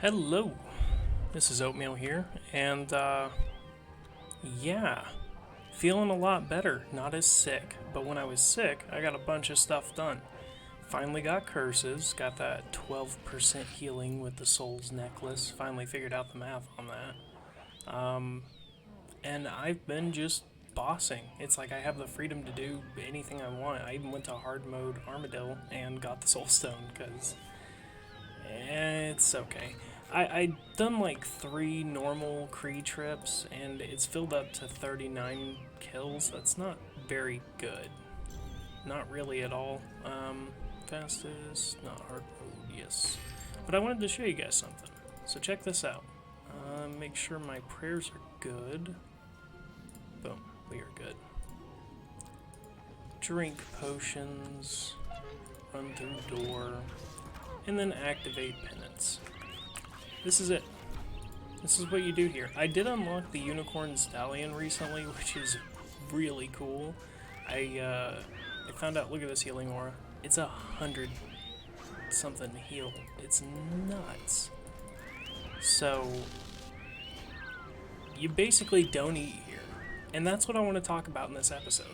Hello, this is Oatmeal here, and yeah, feeling a lot better, not as sick, but when I was sick, I got a bunch of stuff done. Finally got curses, got that 12% healing with the Soul's Necklace, finally figured out the math on that. And I've been just bossing. It's like I have the freedom to do anything I want. I even went to hard mode Armadillo and got the Soul Stone, because it's okay. I done like 3 normal Kree trips, and it's filled up to 39 kills. That's not very good. Not really at all. Fastest, not hard mode, yes. But I wanted to show you guys something. So check this out. Make sure my prayers are good. Boom, we are good. Drink potions, run through door, and then activate penance. This is it. This is what you do here. I did unlock the unicorn stallion recently, which is really cool. I found out, look at this healing aura. It's 100 something heal. It's nuts. So, you basically don't eat here. And that's what I want to talk about in this episode.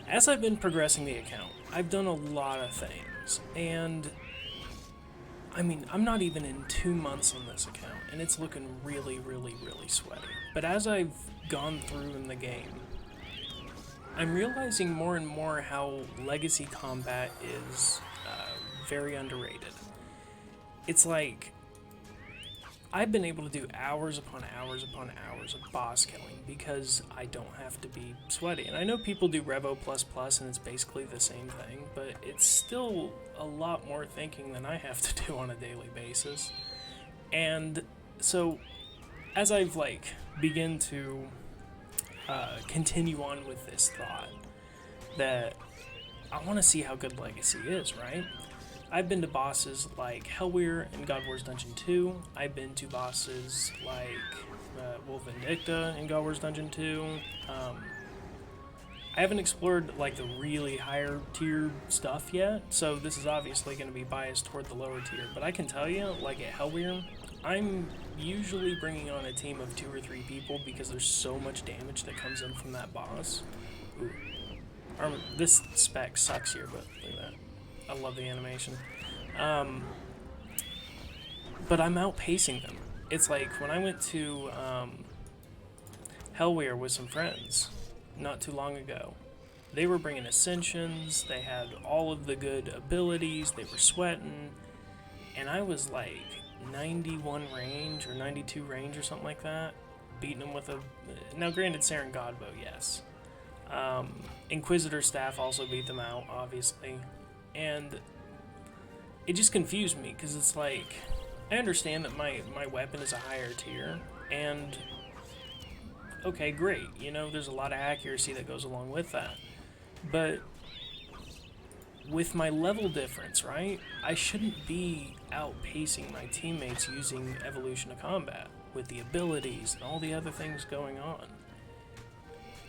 As I've been progressing the account, I've done a lot of things. And I mean, I'm not even in 2 months on this account, and it's looking really, really, really sweaty. But as I've gone through in the game, I'm realizing more and more how legacy combat is very underrated. It's like, I've been able to do hours upon hours upon hours of boss killing because I don't have to be sweaty. And I know people do Revo++ and it's basically the same thing, but it's still a lot more thinking than I have to do on a daily basis. And so, as I've begin to continue on with this thought that I want to see how good Legacy is, right? I've been to bosses like Weir in God Wars Dungeon 2. I've been to bosses like Wolf Vindicta in God Wars Dungeon 2. I haven't explored the really higher tier stuff yet, so this is obviously going to be biased toward the lower tier. But I can tell you, at Weir, I'm usually bringing on a team of 2 or 3 people because there's so much damage that comes in from that boss. Ooh. This spec sucks here, but look at that. I love the animation. But I'm outpacing them. It's like when I went to Weir with some friends not too long ago. They were bringing Ascensions, they had all of the good abilities, they were sweating, and I was 91 range or 92 range or something like that, beating them with a... Now granted, Saren Godbow, yes. Inquisitor staff also beat them out, obviously. And it just confused me, because it's I understand that my weapon is a higher tier, and okay, great, there's a lot of accuracy that goes along with that. But with my level difference, right, I shouldn't be outpacing my teammates using Evolution of Combat with the abilities and all the other things going on.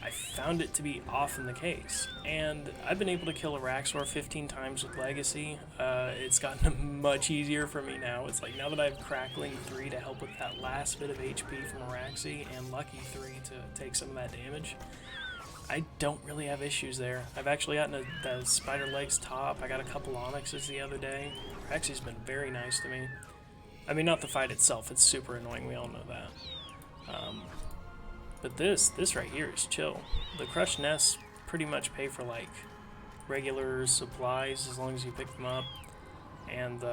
I found it to be often the case, and I've been able to kill a Raqor 15 times with Legacy. It's gotten much easier for me now. It's now that I have Crackling 3 to help with that last bit of HP from Araxi, and Lucky 3 to take some of that damage, I don't really have issues there. I've actually gotten the Spider Legs top. I got a couple Onyxes the other day. Araxi's been very nice to me. I mean, not the fight itself, it's super annoying, we all know that. But this right here is chill. The crushed nests pretty much pay for regular supplies as long as you pick them up. And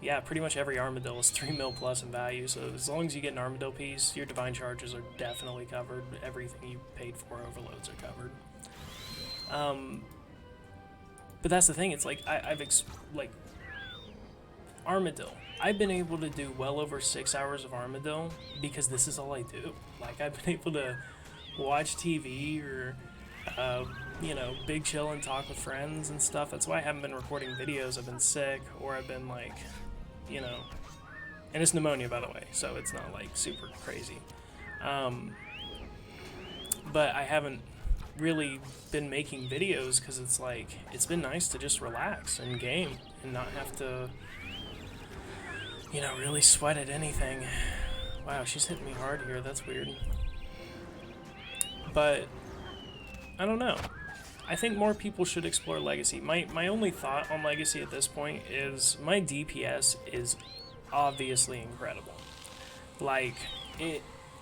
yeah, pretty much every Armadillo is 3 mil plus in value, so as long as you get an Armadillo piece, your divine charges are definitely covered. Everything you paid for overloads are covered. But that's the thing, it's Armadillo. I've been able to do well over 6 hours of Armadillo because this is all I do. I've been able to watch TV or, big chill and talk with friends and stuff. That's why I haven't been recording videos. I've been sick, or I've been and it's pneumonia, by the way, so it's not super crazy. But I haven't really been making videos because it's been nice to just relax and game and not have to you know, really sweat at anything. Wow, she's hitting me hard here. That's weird. But I don't know. I think more people should explore Legacy. My only thought on Legacy at this point is my DPS is obviously incredible. Like,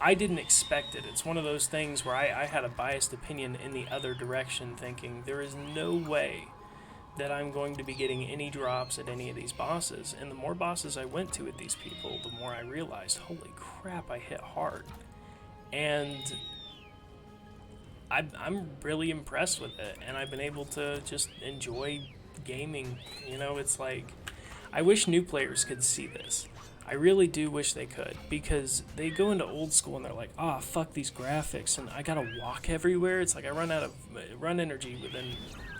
I didn't expect it. It's one of those things where I had a biased opinion in the other direction, thinking there is no way that I'm going to be getting any drops at any of these bosses. And the more bosses I went to with these people, the more I realized, holy crap, I hit hard. And I'm really impressed with it, and I've been able to just enjoy gaming. You know, it's like, I wish new players could see this. I really do wish they could, because they go into old school and they're like, ah, oh, fuck these graphics, and I gotta walk everywhere. It's like I run energy within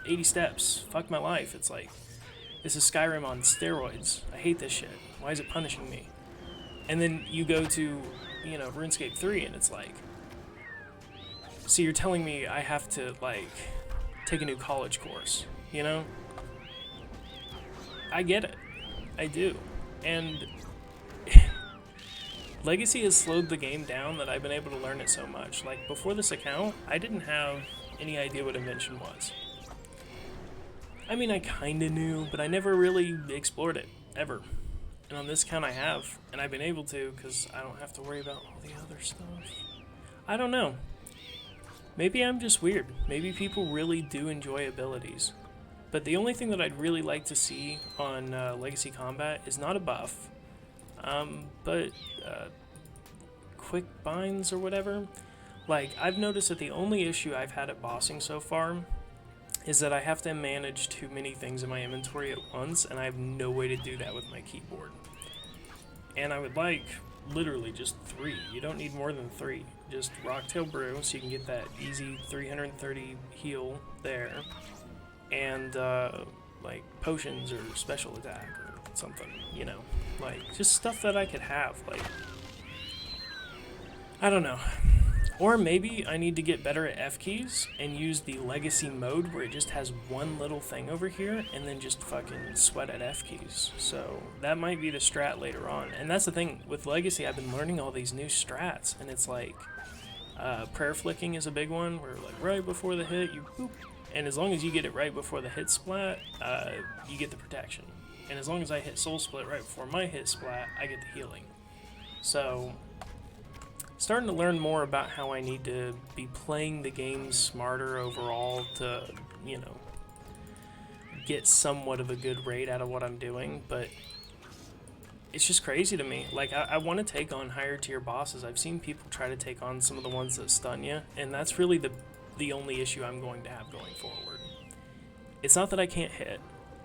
80 steps. Fuck my life. It's like, this is Skyrim on steroids. I hate this shit. Why is it punishing me? And then you go to, you know, RuneScape 3, and it's like, so you're telling me I have to, like, take a new college course, you know? I get it. I do. And Legacy has slowed the game down that I've been able to learn it so much. Like, before this account, I didn't have any idea what Invention was. I mean, I kinda knew, but I never really explored it, ever. And on this account I have, and I've been able to, because I don't have to worry about all the other stuff. I don't know. Maybe I'm just weird. Maybe people really do enjoy abilities. But the only thing that I'd really like to see on Legacy Combat is not a buff, but quick binds or whatever. Like, I've noticed that the only issue I've had at bossing so far is that I have to manage too many things in my inventory at once, and I have no way to do that with my keyboard. And I would like literally just 3. You don't need more than 3. Just Rocktail Brew, so you can get that easy 330 heal there, and like potions or special attack or something, you know, like just stuff that I could have. Like, I don't know. Or maybe I need to get better at F keys and use the Legacy mode where it just has one little thing over here and then just fucking sweat at F keys. So that might be the strat later on. And that's the thing, with Legacy I've been learning all these new strats, and it's like prayer flicking is a big one, where like right before the hit you boop, and as long as you get it right before the hit splat, you get the protection. And as long as I hit soul split right before my hit splat, I get the healing. So starting to learn more about how I need to be playing the game smarter overall to, you know, get somewhat of a good rate out of what I'm doing. But it's just crazy to me. Like, I want to take on higher tier bosses. I've seen people try to take on some of the ones that stun you, and that's really the only issue I'm going to have going forward. It's not that I can't hit.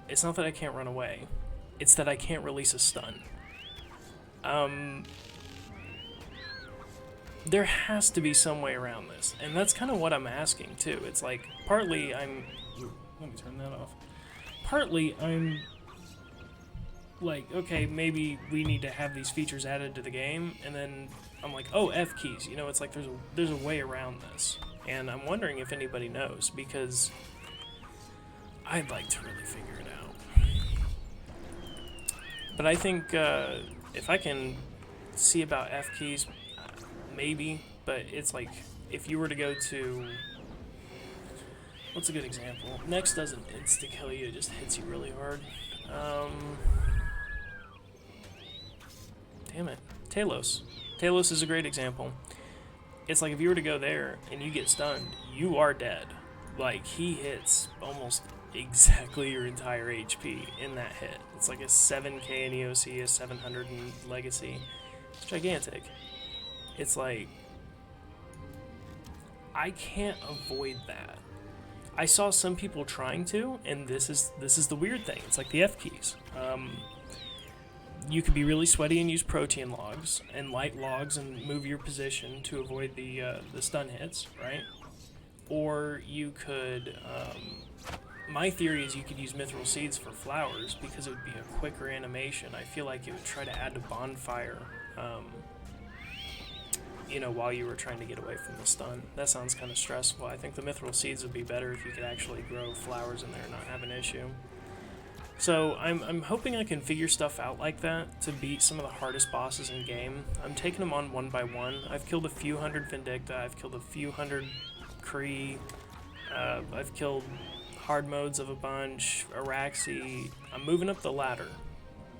It's not that I can't run away. It's that I can't release a stun. There has to be some way around this, and that's kind of what I'm asking too. It's like, partly let me turn that off. Partly I'm like, okay, maybe we need to have these features added to the game, and then I'm like, oh, F keys, you know, it's like there's a way around this, and I'm wondering if anybody knows, because I'd like to really figure it out. But I think if I can see about F keys, maybe, but it's like, if you were to go to, what's a good example? Next doesn't insta-kill you, it just hits you really hard. Damn it. Talos. Talos is a great example. It's like, if you were to go there and you get stunned, you are dead. Like, he hits almost exactly your entire HP in that hit. It's like a 7k in EOC, a 700 in Legacy. It's gigantic. It's like, I can't avoid that. I saw some people trying to, and this is the weird thing. It's like the F keys. You could be really sweaty and use protein logs and light logs and move your position to avoid the stun hits, right? Or you could, my theory is you could use mithril seeds for flowers, because it would be a quicker animation. I feel like it would try to add to bonfire, you know, while you were trying to get away from the stun. That sounds kind of stressful. I think the mithril seeds would be better if you could actually grow flowers in there and not have an issue. So I'm hoping I can figure stuff out like that to beat some of the hardest bosses in game. I'm taking them on one by one. I've killed a few hundred Vindicta, I've killed a few hundred Kree, I've killed hard modes of a bunch, Araxi. I'm moving up the ladder,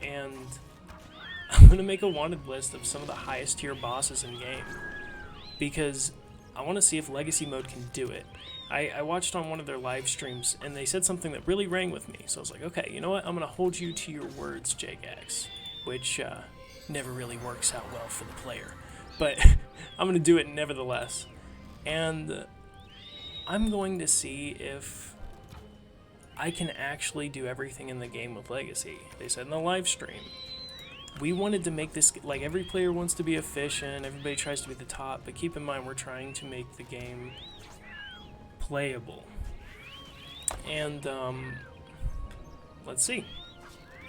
and I'm going to make a wanted list of some of the highest tier bosses in game, because I want to see if Legacy mode can do it. I watched on one of their live streams, and they said something that really rang with me, so I was like, okay, you know what, I'm going to hold you to your words, Jagex, which never really works out well for the player, but I'm going to do it nevertheless, and I'm going to see if I can actually do everything in the game with Legacy. They said in the live stream, we wanted to make this, like, every player wants to be efficient, everybody tries to be the top, but keep in mind we're trying to make the game playable. And, let's see.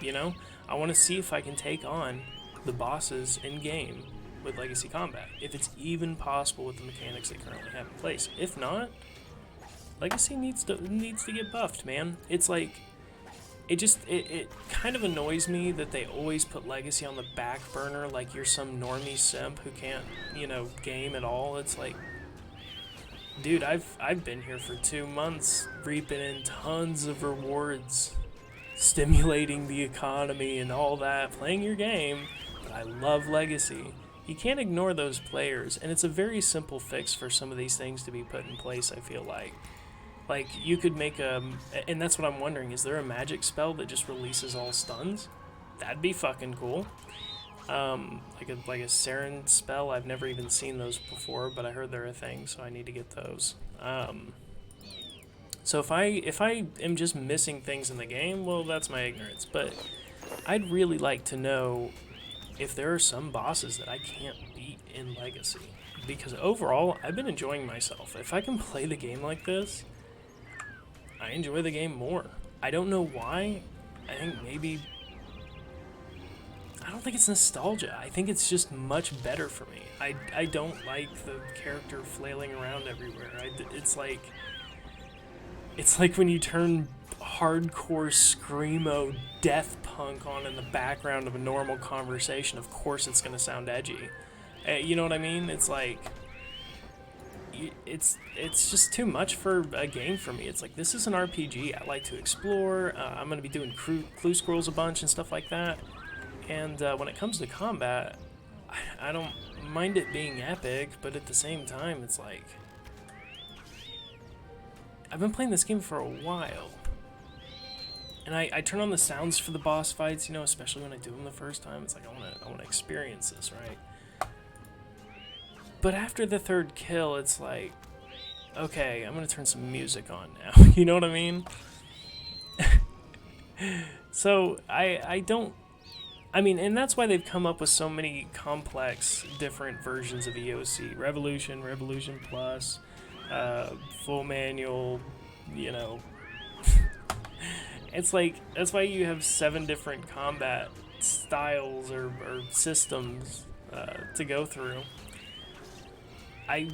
You know, I want to see if I can take on the bosses in game with Legacy combat, if it's even possible with the mechanics they currently have in place. If not, Legacy needs to get buffed, man. It's like, it kind of annoys me that they always put Legacy on the back burner like you're some normie simp who can't, you know, game at all. It's like, dude, I've been here for 2 months, reaping in tons of rewards, stimulating the economy and all that, playing your game, but I love Legacy. You can't ignore those players, and it's a very simple fix for some of these things to be put in place, I feel like. Like, you could make a... And that's what I'm wondering, is there a magic spell that just releases all stuns? That'd be fucking cool. Like a Saren spell. I've never even seen those before, but I heard they're a thing, so I need to get those. So if I am just missing things in the game, well, that's my ignorance. But I'd really like to know if there are some bosses that I can't beat in Legacy. Because overall, I've been enjoying myself. If I can play the game like this, I enjoy the game more. I don't know why. I think maybe... I don't think it's nostalgia. I think it's just much better for me. I don't like the character flailing around everywhere. It's like when you turn hardcore screamo death punk on in the background of a normal conversation. Of course it's gonna sound edgy. You know what I mean? It's like... It's just too much for a game for me. It's like, this is an RPG. I like to explore. I'm going to be doing clue scrolls a bunch and stuff like that. And when it comes to combat, I don't mind it being epic, but at the same time, it's like... I've been playing this game for a while. And I turn on the sounds for the boss fights, you know, especially when I do them the first time. It's like, I want to experience this, right? But after the third kill, it's like, okay, I'm going to turn some music on now. You know what I mean? So, I don't... I mean, and that's why they've come up with so many complex, different versions of EOC. Revolution, Revolution Plus, full manual, you know. It's like, that's why you have 7 different combat styles or systems to go through. I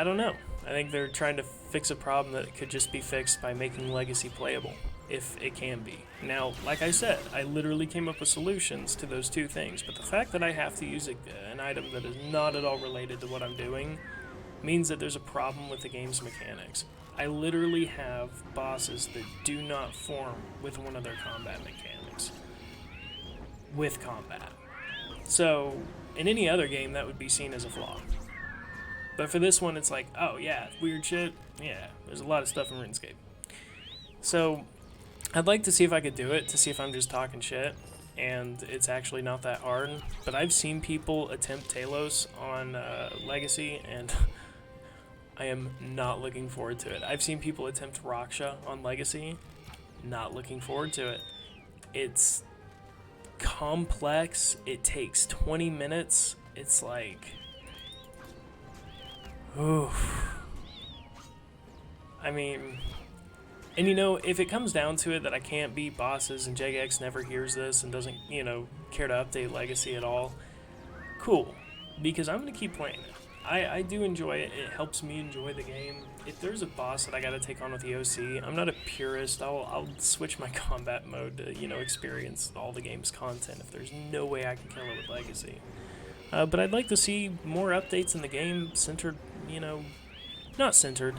don't know. I think they're trying to fix a problem that could just be fixed by making Legacy playable, if it can be. Now, like I said, I literally came up with solutions to those 2 things, but the fact that I have to use an item that is not at all related to what I'm doing means that there's a problem with the game's mechanics. I literally have bosses that do not form with one of their combat mechanics. With combat. So, in any other game, that would be seen as a flaw. But for this one, it's like, oh yeah, weird shit. Yeah, there's a lot of stuff in RuneScape. So, I'd like to see if I could do it, to see if I'm just talking shit, and it's actually not that hard. But I've seen people attempt Talos on Legacy, and I am not looking forward to it. I've seen people attempt Raksha on Legacy, not looking forward to it. It's complex, it takes 20 minutes, it's like... Oof. I mean, and you know, if it comes down to it that I can't beat bosses and Jagex never hears this and doesn't, you know, care to update Legacy at all, cool, because I'm going to keep playing it. I do enjoy it. It helps me enjoy the game. If there's a boss that I gotta take on with the OC, I'm not a purist. I'll switch my combat mode to, you know, experience all the game's content if there's no way I can kill it with Legacy. But I'd like to see more updates in the game centered, you know, not centered,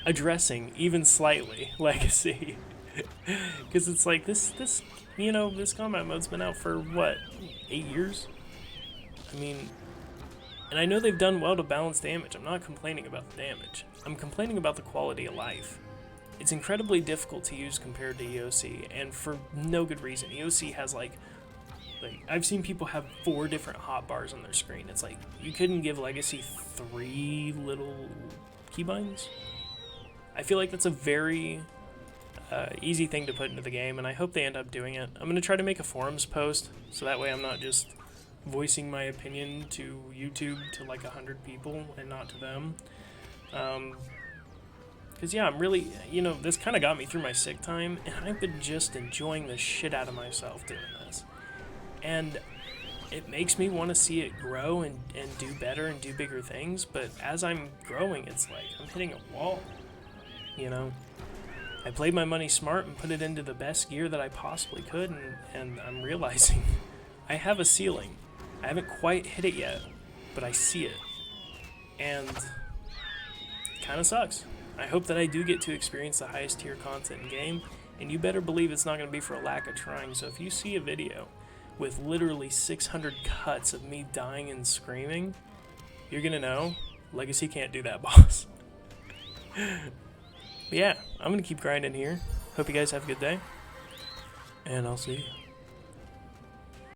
addressing even slightly Legacy. Because it's like this, you know, this combat mode's been out for what, 8 years? I mean, and I know they've done well to balance damage. I'm not complaining about the damage. I'm complaining about the quality of life. It's incredibly difficult to use compared to EOC, and for no good reason. EOC has like I've seen people have 4 different hotbars on their screen. It's like, you couldn't give Legacy 3 little keybinds? I feel like that's a very easy thing to put into the game, and I hope they end up doing it. I'm going to try to make a forums post, so that way I'm not just voicing my opinion to YouTube to like 100 people and not to them. Because yeah, I'm really, you know, this kind of got me through my sick time, and I've been just enjoying the shit out of myself doing this. And it makes me want to see it grow and do better and do bigger things, but as I'm growing, it's like I'm hitting a wall, you know? I played my money smart and put it into the best gear that I possibly could, and I'm realizing I have a ceiling. I haven't quite hit it yet, but I see it. And it kind of sucks. I hope that I do get to experience the highest tier content in game, and you better believe it's not going to be for a lack of trying. So if you see a video with literally 600 cuts of me dying and screaming, you're going to know Legacy can't do that, boss. But yeah, I'm going to keep grinding here. Hope you guys have a good day, and I'll see you.